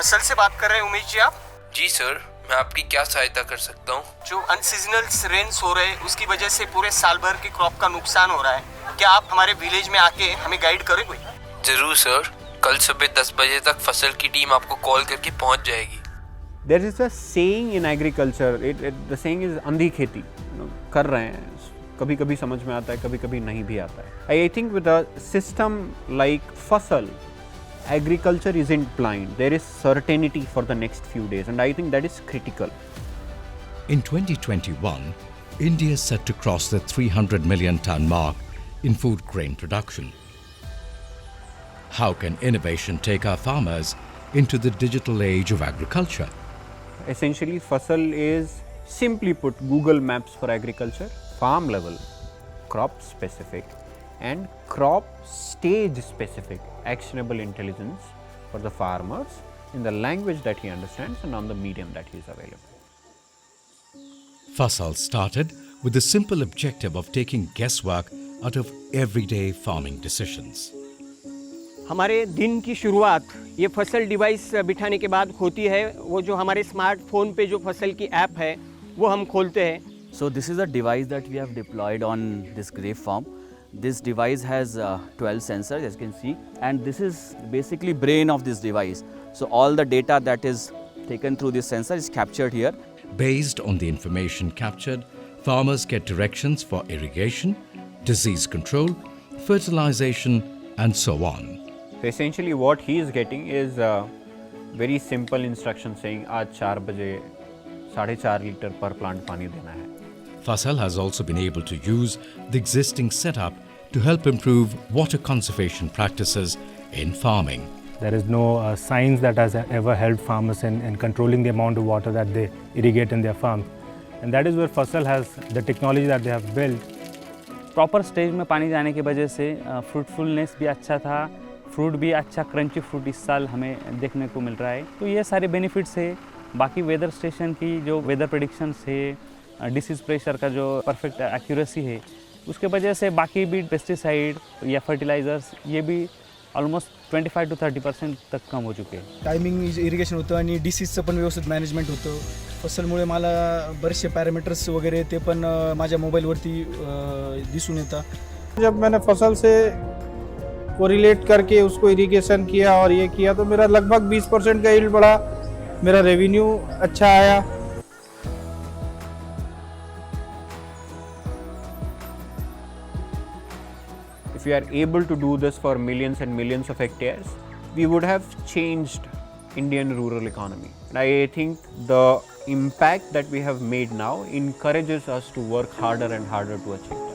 फसल से बात कर रहे हैं उमेश जी आप? जी सर, मैं आपकी क्या सहायता कर सकता हूँ? जो अनसीजनल रेन्स हो रहे हैं उसकी वजह से पूरे साल भर के क्रॉप का नुकसान हो रहा है, क्या आप हमारे विलेज में आके हमें गाइड करें कोई? जरूर सर, कल सुबह 10 बजे तक फसल की टीम आपको कॉल करके पहुँच जाएगी। There is a saying in agriculture, the saying is अंधी खेती, कर रहे हैं, कभी कभी समझ में आता है, कभी कभी नहीं भी आता है. I think with a system like फसल, agriculture isn't blind. There is certainty for the next few days, and I think that is critical. In 2021, India is set to cross the 300 million ton mark in food grain production. How can innovation take our farmers into the digital age of agriculture? Essentially, फसल is simply put Google Maps for agriculture, farm level, crop specific, and crop stage specific actionable intelligence for the farmers in the language that he understands and on the medium that he is available. Fasal started with the simple objective of taking guesswork out of everyday farming decisions. हमारे दिन की शुरुआत ये फसल device बिठाने के बाद होती है. वो जो हमारे स्मार्टफोन पे जो फसल की ऐप है वो हम खोलते हैं. So this is a device that we have deployed on this grape farm. This device has 12 sensors, as you can see, and this is basically brain of this device. So all the data that is taken through this sensor is captured here. Based on the information captured, farmers get directions for irrigation, disease control, fertilization, and so on. So essentially what he is getting is a very simple instruction saying आज 4 बजे 4.5 litre per plant पानी देना है. Fasal has also been able to use the existing setup to help improve water conservation practices in farming. There is no science that has ever helped farmers in controlling the amount of water that they irrigate in their farms. And that is where Fasal has the technology that they have built. Proper stage में पानी जाने की वजह से fruitfulness भी अच्छा था, fruit भी अच्छा क्रंची फ्रूट इस साल हमें देखने को मिल रहा है. तो ये सारे बेनिफिट्स है. बाकी वेदर स्टेशन की जो वेदर प्रेडिक्शंस है, डिसीज़ प्रेशर का जो परफेक्ट एक्यूरेसी है, उसके वजह से बाकी भी पेस्टिसाइड या फर्टिलायझर्स ये भी ऑलमोस्ट 25 to 30% तक कम हो चुके हैं. टायमिंग इरिगेशन होतं आणि डिसीजचं पण व्यवस्थित मॅनेजमेंट होतं. फसलमुळे मला बरेचसे पॅरामीटर्स वगैरे ते पण माझ्या मोबाईलवरती दिसून येतात. जब मैंने फसल से कोरिलेट करके उसको इरिगेशन किया और ये किया तो मेरा लगभग 20% का यील्ड बढ़ा, मेरा रेवेन्यू अच्छा आया. If we are able to do this for millions and millions of hectares, we would have changed Indian rural economy. And I think the impact that we have made now encourages us to work harder and harder to achieve.